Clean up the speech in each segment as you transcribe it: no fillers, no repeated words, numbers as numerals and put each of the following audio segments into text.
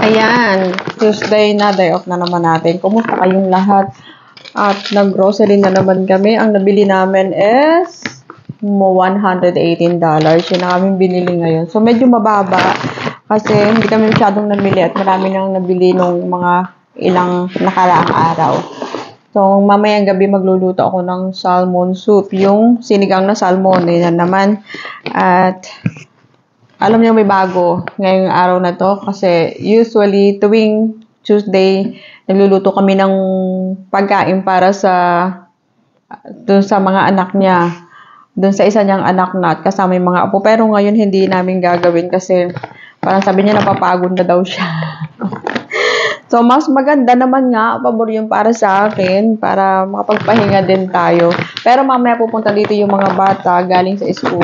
Ayan, Tuesday na, day off na naman natin. Kumusta kayong lahat? At nag-grocery na naman kami. Ang nabili namin is $118. Yun ang aming binili ngayon. So, medyo mababa kasi hindi kami masyadong namili at marami nang nabili nung mga ilang nakaraang araw. So, mamayang gabi magluluto ako ng salmon soup. Yung sinigang na salmon, yan naman. At alam niyo may bago ngayong araw na to kasi usually tuwing Tuesday nagluluto kami ng pagkain para sa dun sa mga anak niya. Dun sa isa niyang anak na at kasama yung mga apo. Pero ngayon hindi namin gagawin kasi parang sabi niya napapagod na daw siya. So, mas maganda naman nga, pabor yung para sa akin, para makapagpahinga din tayo. Pero mamaya pupunta dito yung mga bata galing sa school.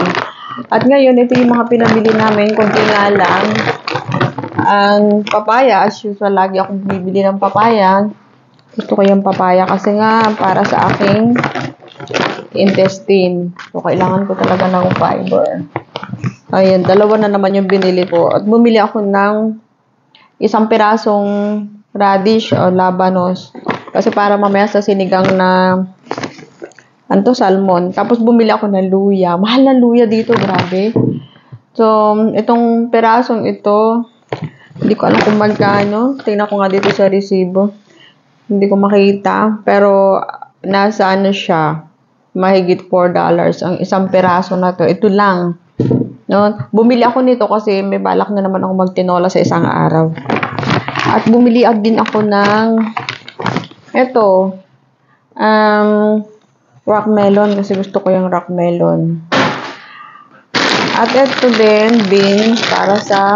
At ngayon, ito yung mga pinabili namin, konti nga lang. Ang papaya, as usual, lagi akong bibili ng papaya. Gusto ko yung papaya kasi nga, para sa aking intestine. So, kailangan ko talaga ng fiber. Ayan, dalawa na naman yung binili ko. At bumili ako ng isang pirasong radish o labanos. Kasi para mamaya sa sinigang na salmon. Tapos bumili ako ng luya. Mahal na luya dito, grabe. So, itong pirasong ito, hindi ko alam kung magkano. Tingnan ko nga dito sa resibo. Hindi ko makita. Pero, nasa ano siya, mahigit $4 ang isang piraso na to. Ito lang. No? Bumili ako nito kasi may balak na naman ako magtinola sa isang araw. At bumili din ako ng ito, rock melon kasi gusto ko yung rock melon. At ito din, beans para sa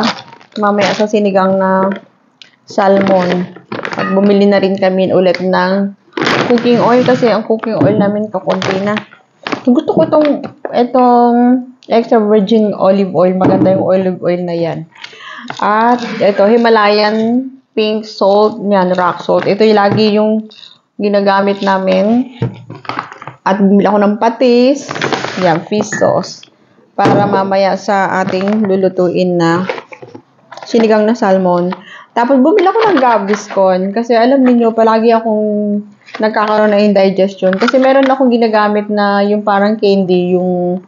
mamaya sa sinigang na salmon. At bumili na rin kami ulit ng cooking oil kasi ang cooking oil namin kakunti na. Gusto ko itong extra virgin olive oil. Maganda yung olive oil na yan. At ito, Himalayan pink salt. Yan, rock salt. Ito yung lagi yung ginagamit namin. At bumili ako ng patis. Yan, fish sauce. Para mamaya sa ating lulutuin na sinigang na salmon. Tapos bumili ako ng Gaviscon. Kasi alam niyo palagi akong nagkakaroon ng indigestion. Kasi meron akong ginagamit na yung parang candy, yung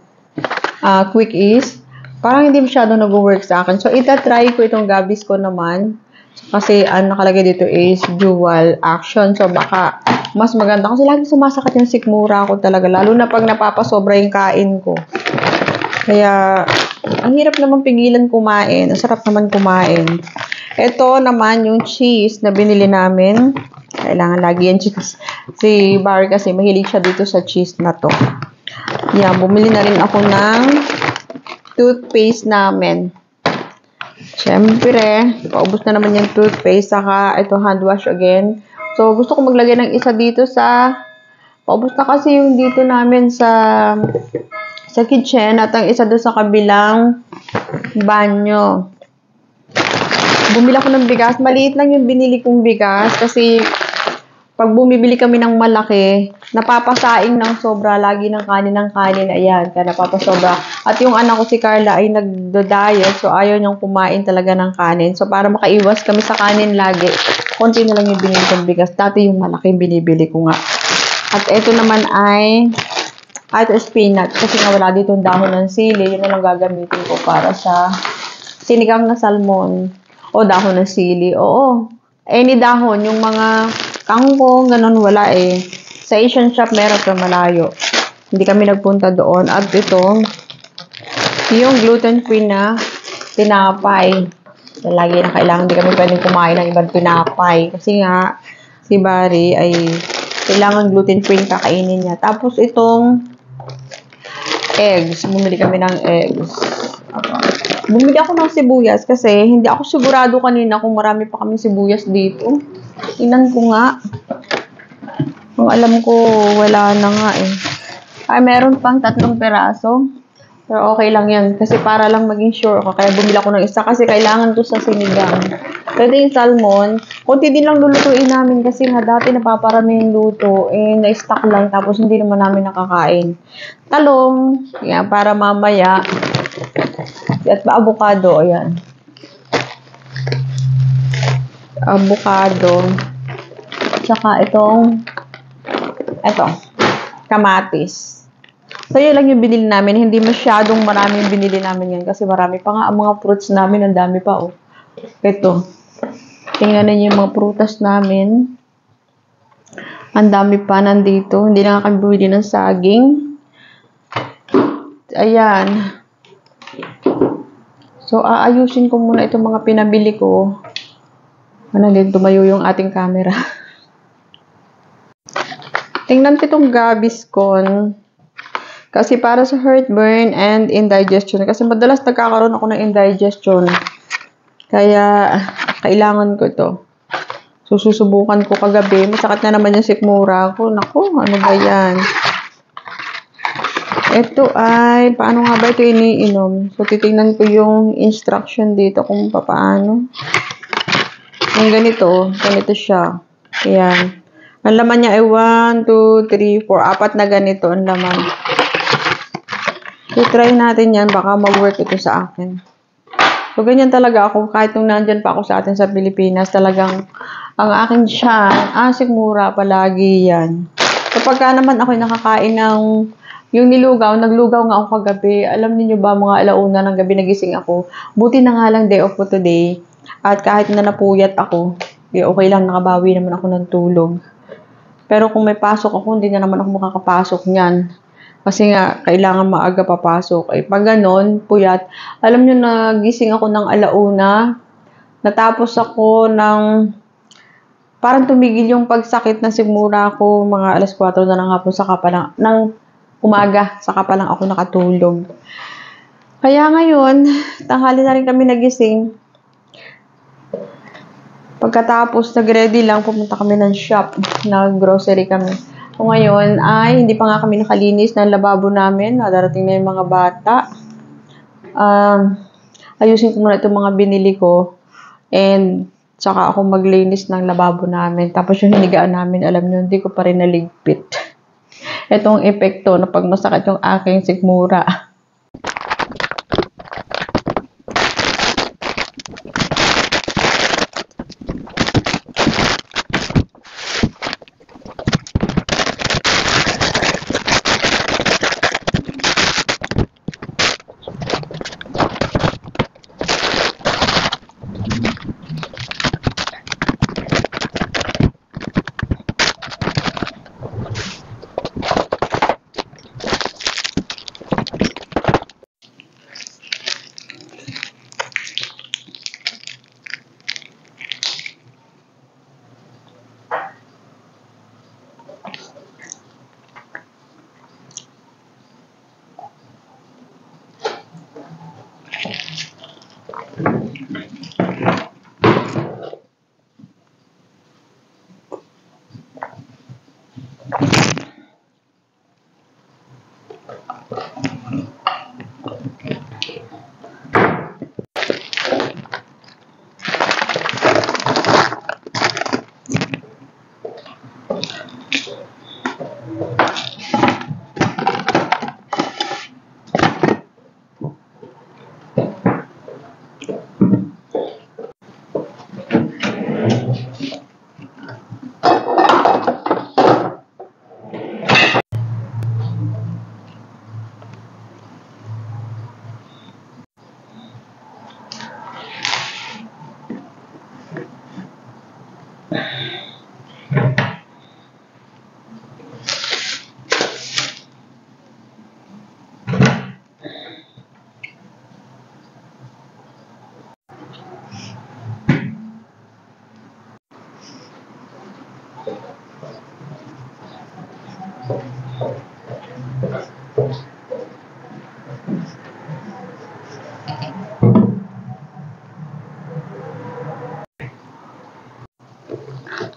Quick Ease. Parang hindi masyado nag-work sa akin. So, itatry ko itong Gaviscon naman. Kasi ang nakalagay dito is dual action. So, baka mas maganda. Kasi lagi sumasakit yung sikmura ko talaga. Lalo na pag napapasobra yung kain ko. Kaya, ang hirap naman pigilan kumain. Ang sarap naman kumain. Ito naman yung cheese na binili namin. Kailangan lagi yung cheese. Si Barry kasi mahilig siya dito sa cheese na to. Yan, bumili na rin ako ng toothpaste namin. Siyempre, paubos na naman yung toothpaste. Saka, ito hand wash again. So, gusto ko maglagay ng isa dito sa paubos na kasi yung dito namin sa kitchen at ang isa doon sa kabilang banyo. Bumili ako ng bigas. Maliit lang yung binili kong bigas kasi pag bumibili kami ng malaki, napapasaing ng sobra. Lagi ng kanin. Ayan, kaya napapasobra. At yung anak ko si Carla ay nagdo-diet. So, ayaw niyang kumain talaga ng kanin. So, para makaiwas kami sa kanin lagi, konti na lang yung binili kong bigas. Dati yung malaki binibili ko nga. At ito naman ay spinach. Kasi nga wala dito dahon ng sili. Yun na lang gagamitin ko para sa sinigang na salmon. O dahon ng sili. Oo. Any dahon. Yung mga kangkong, ganun, wala eh. Sa Asian shop, meron pero malayo. Hindi kami nagpunta doon. At ito, yung gluten-free na tinapay. So, lagi na kailangan, hindi kami pwedeng kumain ng ibang tinapay. Kasi nga, si Barry ay kailangan gluten-free kakainin niya. Tapos itong eggs. Bumili kami ng eggs. Bumili ako ng sibuyas kasi hindi ako sigurado kanina kung marami pa kami sibuyas dito. Tingnan ko nga. Kung alam ko, wala na nga eh. Ay, meron pang 3 peraso. Pero okay lang yan. Kasi para lang maging sure ako. Kaya bumili ako ng isa kasi kailangan to sa sinigang. Pero yung salmon, kunti din lang lulutuin namin kasi nga dati napaparami yung luto. Eh, na-stock lang tapos hindi naman namin nakakain. Talong. Yan, para mamaya. At avocado, ayan. avocado, tsaka kamatis. So, yun lang yung binili namin. Hindi masyadong marami yung binili namin yan kasi marami pa nga ang mga fruits namin. Ang dami pa, oh. Ito. Tingnan ninyo yung mga prutas namin. Ang dami pa nandito. Hindi na kami bumili ng saging. Ayan. So, aayusin ko muna itong mga pinabili ko. Din tumayo yung ating camera. Tingnan ko itong Gaviscon. Kasi para sa heartburn and indigestion. Kasi madalas nagkakaroon ako ng indigestion. Kaya, kailangan ko ito. So, susubukan ko kagabi. Masakit na naman yung sikmura ko. Naku, ano ba yan? Ito ay, paano nga ba ito iniinom? So, titingnan ko yung instruction dito kung paano. Yung ganito siya. Ayan. Ang laman niya ay 1, 2, 3, 4. 4 na ganito ang laman. So, try natin yan. Baka mag-work ito sa akin. So, ganyan talaga ako. Kahit nung nandyan pa ako sa atin sa Pilipinas, talagang ang aking tiyan, sikmura palagi yan. Kapag naman ako nakakain ng yung naglugaw nga ako kagabi. Alam niyo ba, mga alauna ng gabi nagising ako. Buti na nga lang day off ko today. At kahit na napuyat ako, okay lang, nakabawi naman ako ng tulog. Pero kung may pasok ako, hindi na naman ako makakapasok niyan. Kasi nga, kailangan maaga papasok. Pag ganon, puyat. Alam niyo, nagising ako ng alauna. Natapos ako ng parang tumigil yung pagsakit ng sigmura ko. Mga alas 4 na ng hapon, saka pa lang, ng umaga, saka pa lang ako nakatulog. Kaya ngayon, tanghali na rin kami nagising. Pagkatapos, nag-ready lang, pumunta kami ng shop, nag-grocery kami. So ngayon, ay hindi pa nga kami nakalinis ng lababo namin. Darating na yung mga bata. Ayusin ko muna itong mga binili ko. And, saka ako maglinis ng lababo namin. Tapos yung hinigaan namin, alam nyo, hindi ko pa rin naligpit. Itong epekto na pag masakit yung aking sikmura.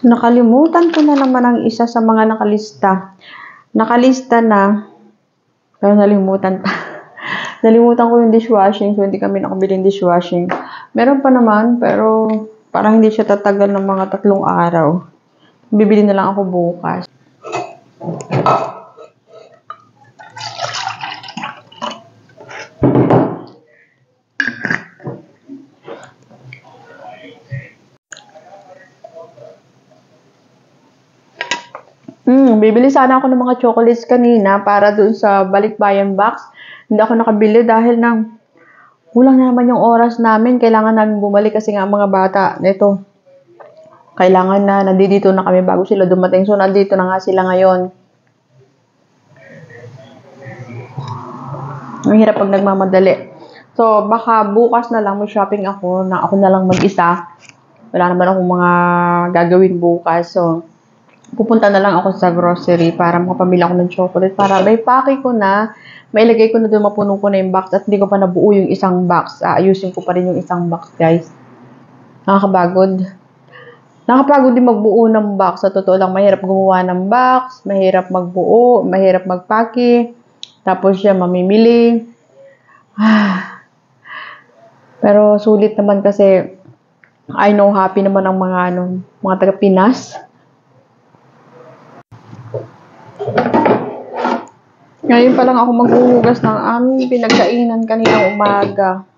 Nakalimutan ko na naman ang isa sa mga nakalista. Nakalista na, pero nalimutan pa. Nalimutan ko yung dishwashing, so hindi kami nakabili ng dishwashing. Meron pa naman, pero parang hindi siya tatagal ng mga 3 araw. Bibili na lang ako bukas. Bibili sana ako ng mga chocolates kanina para dun sa balikbayan box. Hindi ako nakabili dahil kulang na naman yung oras namin. Kailangan namin bumalik kasi nga ang mga bata nito. Kailangan na nandito na kami bago sila dumating. So, nandito na nga sila ngayon. Ang hirap pag nagmamadali. So, baka bukas na lang mag-shopping ako na ako na lang mag-isa. Wala naman akong mga gagawin bukas. So, pupunta na lang ako sa grocery para makapamili ako ng chocolate. Para may pake ko na, mailagay ko na doon, mapuno ko na yung box at hindi ko pa nabuo yung isang box. Ayusin ko pa rin yung isang box, guys. Nakakapagod. Nakapagod din magbuo ng box. Sa totoo lang, mahirap gumawa ng box, mahirap magbuo, mahirap magpake. Tapos siya mamimili. Pero sulit naman kasi I know happy naman ang mga taga Pinas. Ngayon pa lang ako maghuhugas ng aming pinagkainan kaninang umaga.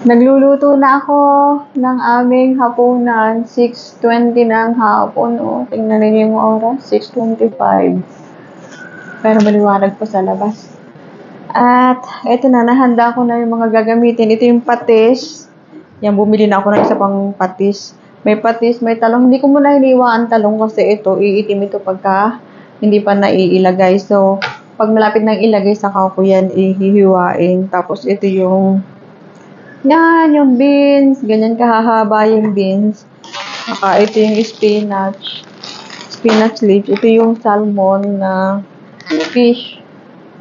Nagluluto na ako ng aming hapunan. 6:20 ng hapon. Tingnan ninyo yung oras. 6:25. Pero maliwanag pa sa labas. At ito na, nahanda ko na yung mga gagamitin. Ito yung patis. Yan, bumili na ako ng isa pang patis. May patis, may talong. Hindi ko muna hiniwa ang talong kasi iitim ito pagka hindi pa naiilagay. So, pag malapit nang ilagay, saka ko yan ihihiwain. Tapos ito yung yung beans. Ganyan kahahaba yung beans. Saka ito yung spinach. Spinach leaves. Ito yung salmon na fish.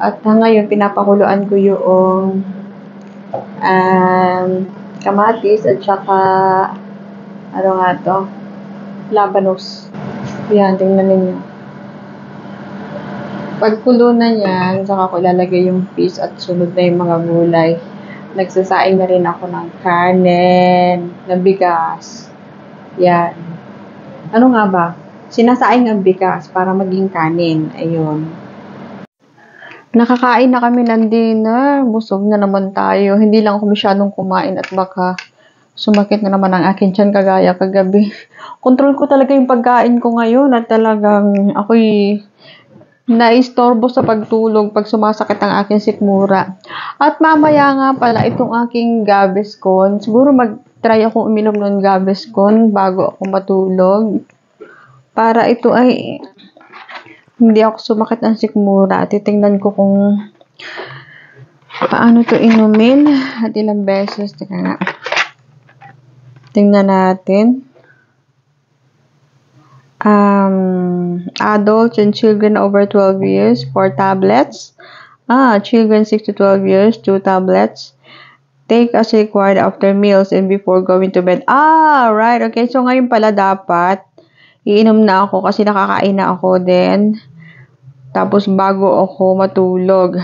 At ngayon, pinapakuluan ko yung kamatis at saka ano nga to? Labanos. Yan, tingnan ninyo. Pagkulo na yan, saka ko ilalagay yung fish at sunod na yung mga gulay. Nagsasaing na rin ako ng karne, ng bigas. Yan. Ano nga ba? Sinasaing ang bigas para maging kanin. Ayun. Nakakain na kami ng dinner. Busog na naman tayo. Hindi lang ako masyadong kumain at baka sumakit na naman ang akin tiyan kagaya kagabi. Control ko talaga yung pagkain ko ngayon at talagang ako'y naistorbo sa pagtulog pag sumasakit ang aking sikmura. At mamaya nga pala itong aking Gaviscon. Siguro mag-try ako uminom ng Gaviscon bago ako matulog. Para ito ay hindi ako sumakit ng sikmura. Titingnan ko kung paano to inumin at ilang beses. Teka nga. Tingnan natin. Adults and children over 12 years, 4 tablets. Children 6 to 12 years, 2 tablets. Take as required after meals and before going to bed. Right. Okay. So, ngayon pala dapat iinom na ako kasi nakakain na ako then. Tapos, bago ako matulog.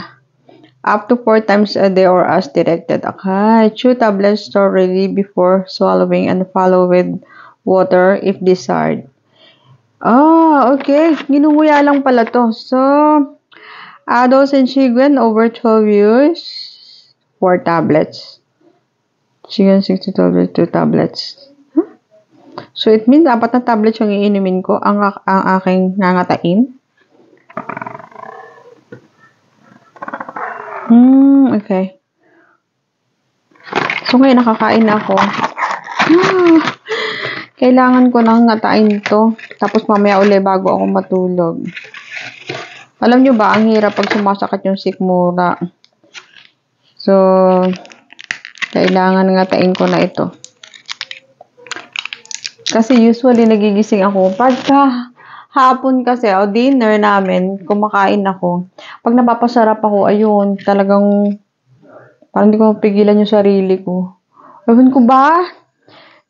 Up to 4 times a day or as directed. Okay. 2 tablets stored ready before swallowing and follow with water if desired. Okay. Ginunguya lang pala to. So, adults and children over 12 years, 4 tablets. Children 6 to 12 years, 2 tablets. So, it means 4 na tablets yung iinumin ko ang aking nangatain. Okay. So, ngayon nakakain na ako. Kailangan ko nang ngatain to. Tapos mamaya uli bago ako matulog. Alam nyo ba, ang hirap pag sumasakit yung sikmura. So, kailangan ngatain ko na ito. Kasi usually nagigising ako pagka hapon kasi o dinner namin, kumakain ako. Pag napapasarap ako, ayun, talagang parang hindi ko mapigilan yung sarili ko. Ewan ko ba?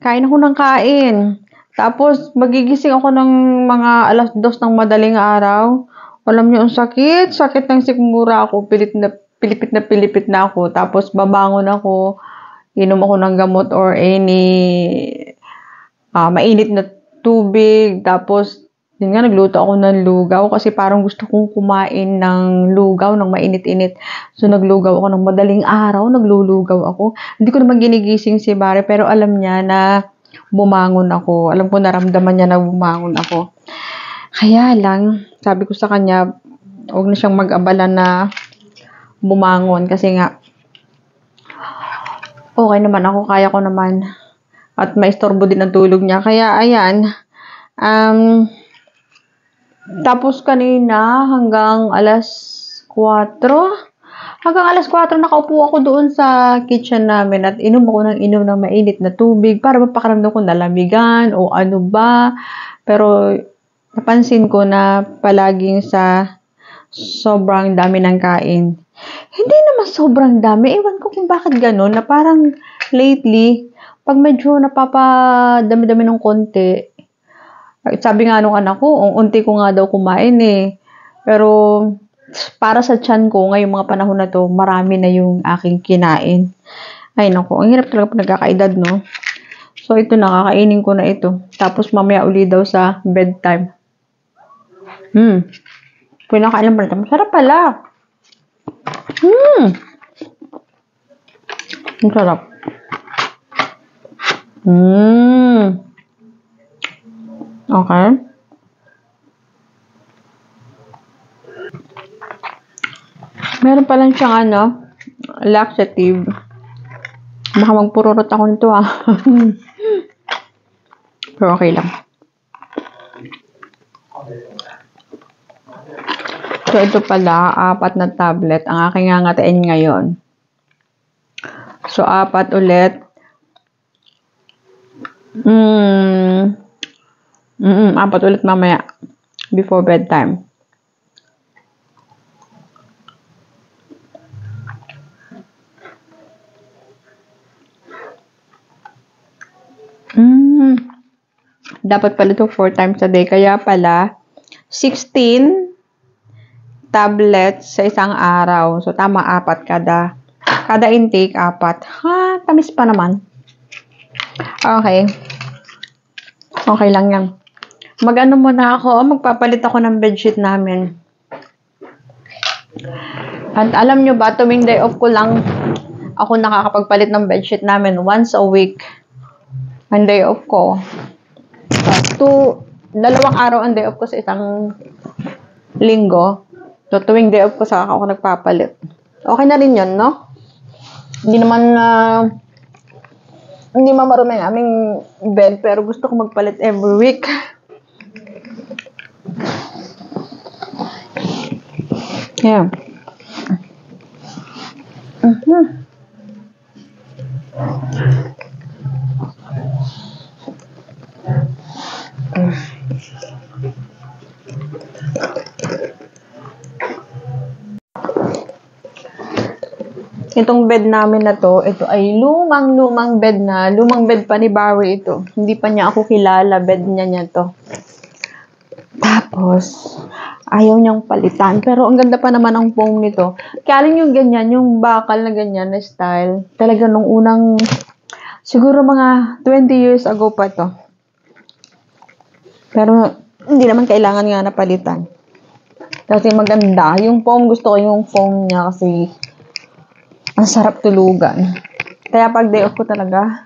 Kain ako ng kain. Tapos magigising ako ng mga 2:00 ng madaling araw. Alam niyo, ang sakit ng sikmura ako. Pilipit na ako. Tapos babangon ako, inom ako ng gamot or any mainit na tubig. Tapos, yun nga, nagluto ako ng lugaw kasi parang gusto kong kumain ng lugaw ng mainit-init. So, naglugaw ako ng madaling araw, naglulugaw ako. Hindi ko naman ginigising si Bare, pero alam niya na bumangon ako. Alam ko, naramdaman niya na bumangon ako. Kaya lang, sabi ko sa kanya, huwag na siyang mag-abala na bumangon kasi nga, okay naman ako, kaya ko naman. At maistorbo din ang tulog niya. Kaya, ayan. Tapos kanina, hanggang alas 4. Hanggang alas 4, nakaupo ako doon sa kitchen namin at inom ako ng mainit na tubig para mapakaramdam ko nalamigan o ano ba. Pero, napansin ko na palaging sa sobrang dami ng kain. Hindi naman sobrang dami. Ewan ko kung bakit ganun, na parang lately, pag medyo napapadami-dami ng konti, sabi nga nung anak ko, unti ko nga daw kumain eh. Pero, para sa tiyan ko, ngayong mga panahon na to, marami na yung aking kinain. Ay naku, ang hirap talaga pag nagkakaedad, no? So, ito na, kakainin ko na ito. Tapos, mamaya uli daw sa bedtime. Pinakailan pa rin. Masarap pala. Ang sarap. Okay. Meron pa lang siyang laxative. Baka magpururot ako nito Pero okay lang. So, ito pala, 4 na tablet ang aking ngangatain ngayon. So, 4 ulit. 4 ulit mamaya. Before bedtime. Dapat pala ito 4 times a day. Kaya pala, 16 tablets sa isang araw. So, tama, 4 kada intake, 4. Tamis pa naman. Okay. Okay lang yan. Mag-ano muna ako, magpapalit ako ng bedsheet namin. At alam nyo ba, tuwing day off ko lang ako nakakapagpalit ng bedsheet namin once a week. Ang day off ko. 2 araw ang day off ko sa isang linggo. So, tuwing day off ko saka ako nagpapalit. Okay na rin yun, no? Hindi naman hindi marumi ang aming bed, pero gusto ko magpalit every week. Yeah. Itong bed namin na to, ito ay lumang bed na. Lumang bed pa ni Barry ito. Hindi pa niya ako kilala, bed niya to. Tapos, ayaw niyang palitan. Pero ang ganda pa naman ang foam nito. Kaya lang yung ganyan, yung bakal na ganyan na style. Talaga nung unang, siguro mga 20 years ago pa to. Pero, hindi naman kailangan nga na palitan. Kasi maganda. Yung foam, gusto ko yung foam niya kasi ang sarap tulugan. Kaya pag day off ko talaga,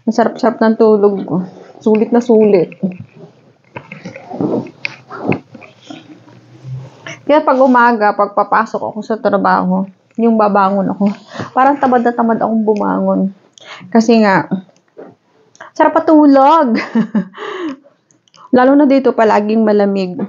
ang sarap-sarap ng tulog ko. Sulit na sulit. Kaya pag umaga, pag papasok ako sa trabaho, yung babangon ako, parang tamad na tamad akong bumangon. Kasi nga, sarap patulog. Lalo na dito palaging malamig.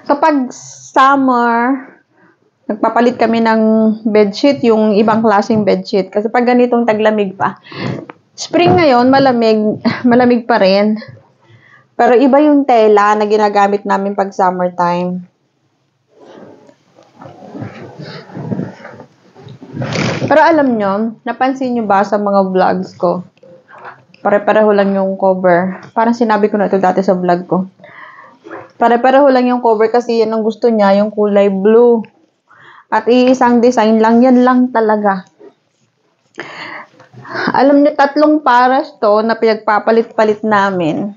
Kapag summer, nagpapalit kami ng bedsheet, yung ibang klaseng bedsheet. Kasi pag ganitong taglamig pa. Spring ngayon, malamig pa rin. Pero iba yung tela na ginagamit namin pag summertime. Pero alam nyo, napansin nyo ba sa mga vlogs ko? Pare-pareho lang yung cover. Parang sinabi ko na ito dati sa vlog ko. Pare-pareho lang yung cover kasi yan ang gusto niya, yung kulay blue. At iisang design lang, yan lang talaga. Alam niyo, 3 pares to na pinagpapalit-palit namin.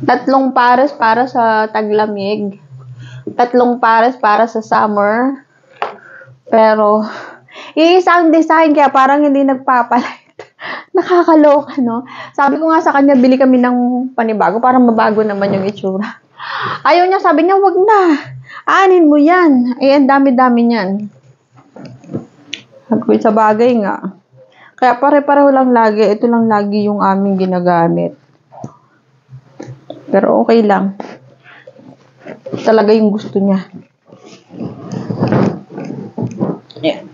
3 pares para sa taglamig. 3 pares para sa summer. Pero, iisang design kaya parang hindi nagpapalit. Nakakaloka, no? Sabi ko nga sa kanya, bili kami ng panibago para mabago naman yung itsura. Ayaw niya, sabi niya, wag na. Anin mo yan. Eh, ang dami-dami niyan. Sabi ko, sa bagay nga. Kaya pare-pareho lang lagi. Ito lang lagi yung aming ginagamit. Pero okay lang. Talaga yung gusto niya. Yeah.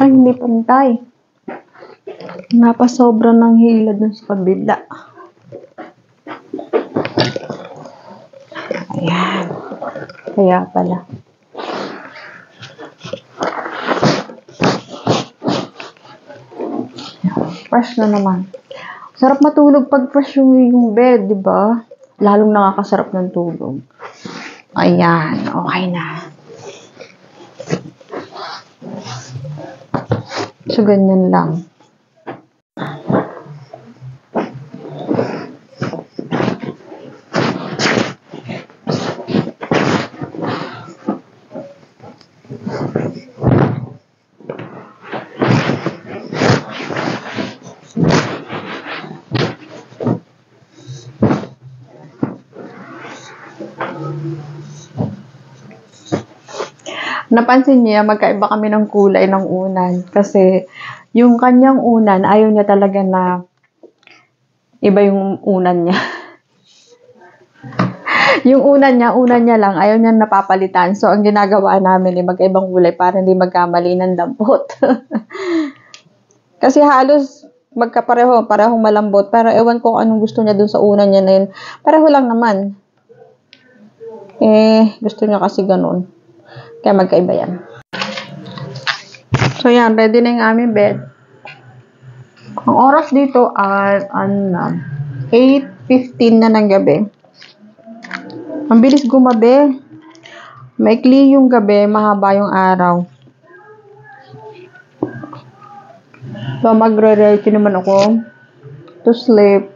Ay, hindi pantay. Napasobra ng hila dun sa kabila. Ayan. Kaya pala. Fresh na naman. Sarap matulog pag fresh yung bed, di ba? Lalong nakakasarap ng tulog. Ayan. Okay na. So, ganyan lang. Napansin niya, magkaiba kami ng kulay ng unan. Kasi, yung kanyang unan, ayaw niya talaga na iba yung unan niya. Yung unan niya lang, ayaw niya napapalitan. So, ang ginagawa namin ay magkaibang kulay para hindi magkamali ng dampot. Kasi halos parehong malambot. Pero ewan ko kung anong gusto niya dun sa unan niya na yun. Pareho lang naman. Gusto niya kasi ganun. Kaya magkaiba yan. So, yan. Ready na yung aming bed. Ang oras dito ay 8:15 na ng gabi. Ang bilis gumabi. Maikli yung gabi, mahaba yung araw. So, magre-ready naman ako to sleep.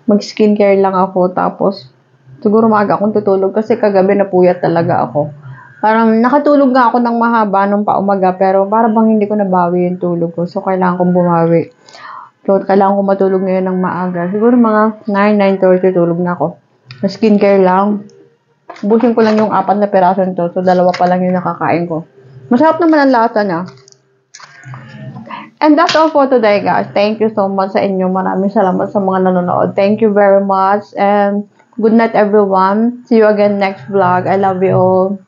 Mag-skincare lang ako. Tapos, siguro maaga akong tutulog kasi kagabi napuyat talaga ako. Parang nakatulog nga ako ng mahaba nung paumaga pero parang bang hindi ko nabawi yung tulog ko. So, kailangan kong bumawi. So, kailangan kong matulog ngayon ng maaga. Siguro mga 9:30 tulog na ako. Skincare lang. Ubusin ko lang yung 4 na peraso nito. So, 2 pa lang yung nakakain ko. Masarap naman ang lasa niya. And that's all for today, guys. Thank you so much sa inyo. Maraming salamat sa mga nanonood. Thank you very much. And good night, everyone. See you again next vlog. I love you all.